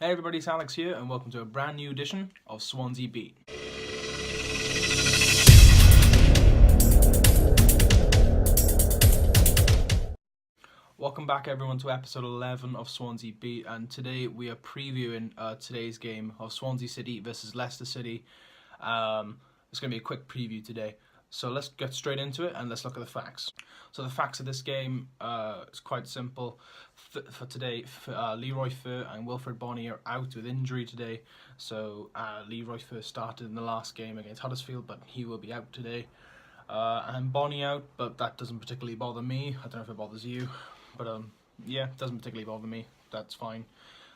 Hey everybody, it's Alex here and welcome to a brand new edition of Swansea Beat. Welcome back everyone to episode 11 of Swansea Beat, and today we are previewing today's game of Swansea City versus Leicester City. It's going to be a quick preview today. So let's get straight into it and let's look at the facts. So the facts of this game is quite simple. For today, Leroy Fer and Wilfred Bonney are out with injury today. So Leroy Fer started in the last game against Huddersfield, but he will be out today. And Bonney out, but that doesn't particularly bother me. I don't know if it bothers you, but yeah, it doesn't particularly bother me. That's fine.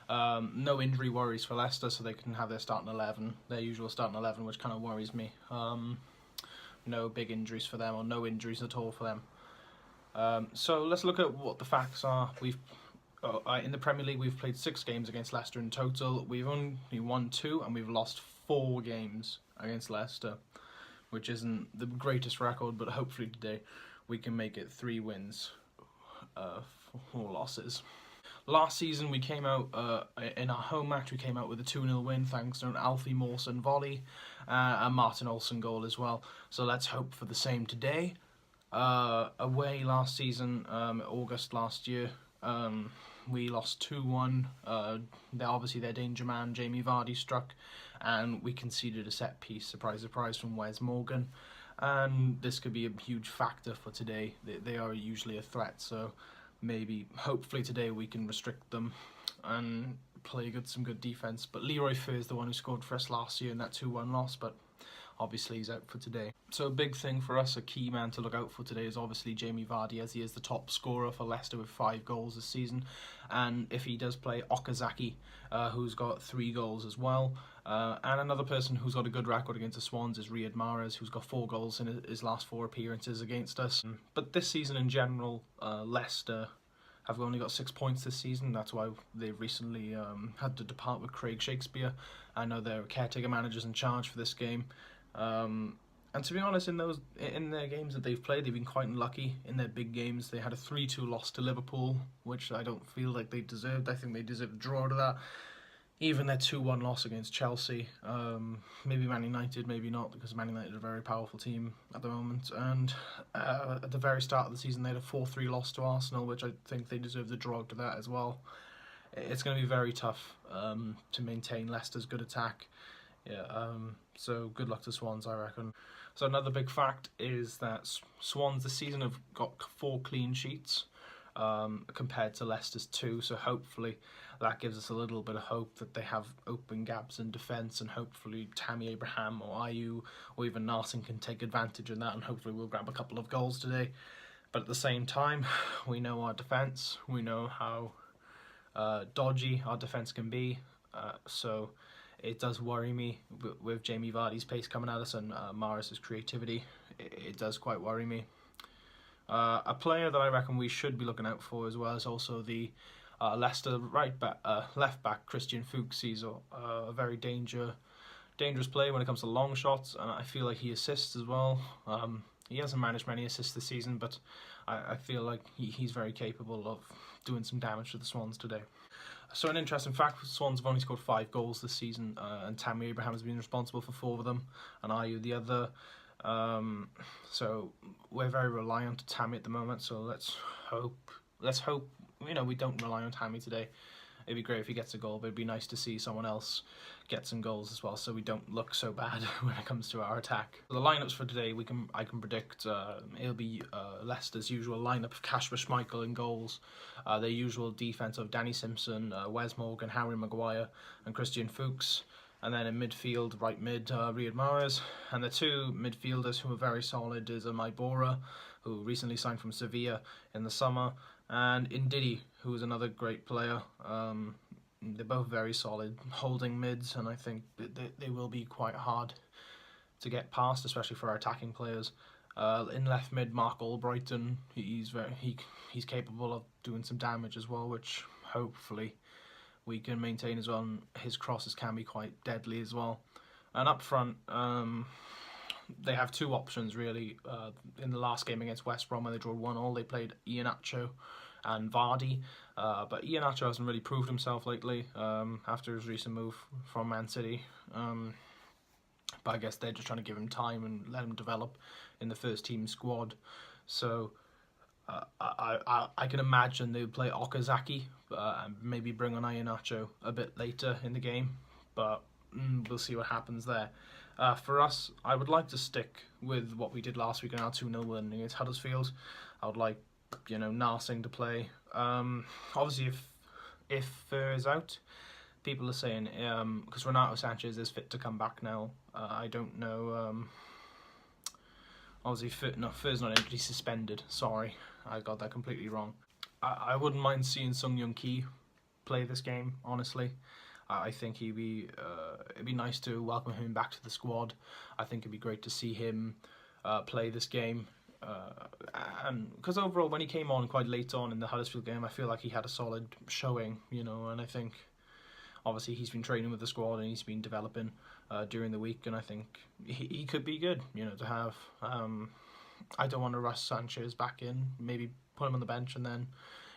No injury worries for Leicester, so they can have their starting 11, their usual starting 11, which kind of worries me. No big injuries for them, or no injuries at all for them. So let's look at what the facts are. In the Premier League, we've played 6 games against Leicester in total. We've only won 2 and we've lost 4 games against Leicester, which isn't the greatest record, but hopefully today we can make it 3 wins, 4 losses. Last season we came out, in our home match we came out with a 2-0 win thanks to an Alfie Mawson volley and Martin Olsen goal as well. So let's hope for the same today. Away last season, August last year, we lost 2-1. Obviously their danger man Jamie Vardy struck and we conceded a set piece, surprise surprise, from Wes Morgan. And this could be a huge factor for today. They are usually a threat, so maybe, hopefully today we can restrict them and play some good defence. But Leroy Fer is the one who scored for us last year in that 2-1 loss, but obviously he's out for today. So a big thing for us, a key man to look out for today, is obviously Jamie Vardy, as he is the top scorer for Leicester with 5 goals this season. And if he does play, Okazaki, who's got 3 goals as well. And another person who's got a good record against the Swans is Riyad Mahrez, who's got 4 goals in his last 4 appearances against us. But this season in general, Leicester have only got 6 points this season. That's why they've recently had to depart with Craig Shakespeare. I know their caretaker manager's in charge for this game. And to be honest, in their games that they've played, they've been quite unlucky. In their big games, they had a 3-2 loss to Liverpool, which I don't feel like they deserved. I think they deserved a draw to that. Even their 2-1 loss against Chelsea, maybe Man United, maybe not, because Man United are a very powerful team at the moment. And at the very start of the season, they had a 4-3 loss to Arsenal, which I think they deserved a draw to that as well. It's going to be very tough to maintain Leicester's good attack. Yeah, so good luck to Swans, I reckon. So another big fact is that Swans this season have got 4 clean sheets compared to Leicester's 2, so hopefully that gives us a little bit of hope that they have open gaps in defence, and hopefully Tammy Abraham or Ayew or even Narson can take advantage of that, and hopefully we'll grab a couple of goals today. But at the same time, we know our defence, we know how dodgy our defence can be, so it does worry me with Jamie Vardy's pace coming at us and Mahrez's creativity. It does quite worry me. A player that I reckon we should be looking out for as well is also the Leicester left back Christian Fuchs. He's a very dangerous player when it comes to long shots, and I feel like he assists as well. He hasn't managed many assists this season, but I feel like he's very capable of doing some damage to the Swans today. So an interesting fact, Swans have only scored 5 goals this season, and Tammy Abraham has been responsible for 4 of them, and Ayew the other. So we're very reliant on Tammy at the moment, so let's hope, we don't rely on Tammy today. It'd be great if he gets a goal, but it'd be nice to see someone else get some goals as well, so we don't look so bad when it comes to our attack. The lineups for today, I can predict it'll be Leicester's usual lineup of Kasper Schmeichel in goals, their usual defence of Danny Simpson, Wes Morgan, Harry Maguire, and Christian Fuchs. And then in midfield, right mid, Riyad Mahrez. And the 2 midfielders who are very solid is Maibora, who recently signed from Sevilla in the summer, and Ndidi, who is another great player. They're both very solid holding mids, and I think they will be quite hard to get past, especially for our attacking players. In left mid, Mark Albrighton, he's capable of doing some damage as well, which hopefully we can maintain as well, and his crosses can be quite deadly as well. And up front, they have 2 options really. In the last game against West Brom, where they drew 1-1, they played Iheanacho and Vardy. But Iheanacho hasn't really proved himself lately after his recent move from Man City. But I guess they're just trying to give him time and let him develop in the first team squad. So I can imagine they would play Okazaki and maybe bring on Iheanacho a bit later in the game. But we'll see what happens there. For us, I would like to stick with what we did last week in our 2-0 win against Huddersfield. I would like, Narsing to play. Obviously, if Fer is out, people are saying because Renato Sanchez is fit to come back now. I don't know. Obviously, Fer's not injured. He's suspended. Sorry, I got that completely wrong. I wouldn't mind seeing Sung Young Ki play this game. Honestly, I think it'd be nice to welcome him back to the squad. I think it'd be great to see him play this game. And because overall, when he came on quite late on in the Huddersfield game, I feel like he had a solid showing. And I think obviously he's been training with the squad and he's been developing during the week, and I think he could be good, to have. I don't want to rush Sanchez back in, maybe put him on the bench and then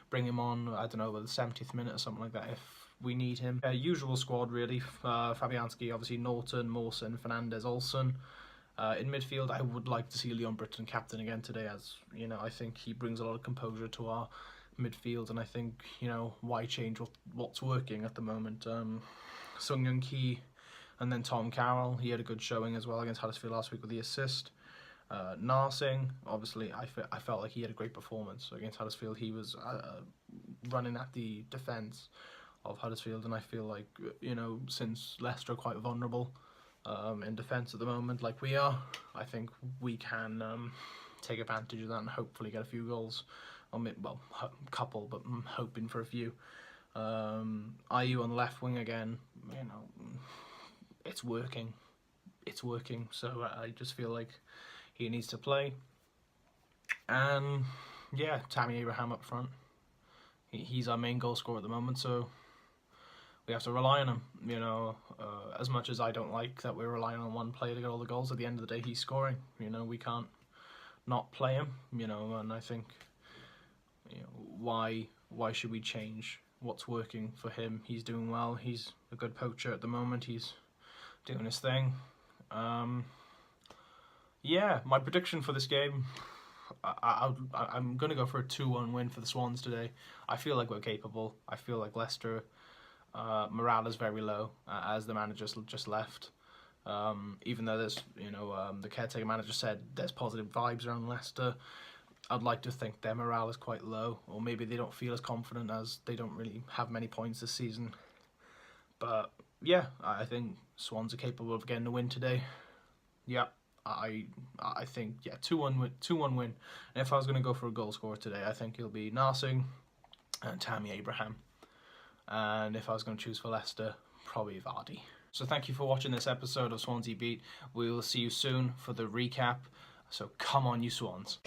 bring him on, I don't know, with the 70th minute or something like that if we need him. Usual squad really, Fabianski, obviously Norton, Mawson, Fernandez, Olsen. In midfield, I would like to see Leon Britton captain again today, as, I think he brings a lot of composure to our midfield, and I think, why change what's working at the moment. Sung Young Ki and then Tom Carroll, he had a good showing as well against Huddersfield last week with the assist. Narsing, obviously, I felt like he had a great performance against Huddersfield. He was running at the defence of Huddersfield, and I feel like, since Leicester are quite vulnerable in defence at the moment, like we are, I think we can take advantage of that and hopefully get a few goals. Well, a couple, but I'm hoping for a few. IU on the left wing again, it's working. It's working, so I just feel like he needs to play. And yeah, Tammy Abraham up front. He's our main goal scorer at the moment, so we have to rely on him. As much as I don't like that we're relying on one player to get all the goals, at the end of the day, he's scoring. We can't not play him. And I think, why should we change what's working for him? He's doing well. He's a good poacher at the moment. He's doing his thing. Yeah, my prediction for this game, I'm going to go for a 2-1 win for the Swans today. I feel like we're capable. I feel like Leicester, morale is very low, as the manager just left. Even though there's, the caretaker manager said there's positive vibes around Leicester, I'd like to think their morale is quite low, or maybe they don't feel as confident as they don't really have many points this season. But yeah, I think Swans are capable of getting a win today. Yeah, I think 2-1 win. And if I was going to go for a goal scorer today, I think it'll be Narsing and Tammy Abraham. And if I was going to choose for Leicester, probably Vardy. So thank you for watching this episode of Swansea Beat. We will see you soon for the recap. So come on, you Swans.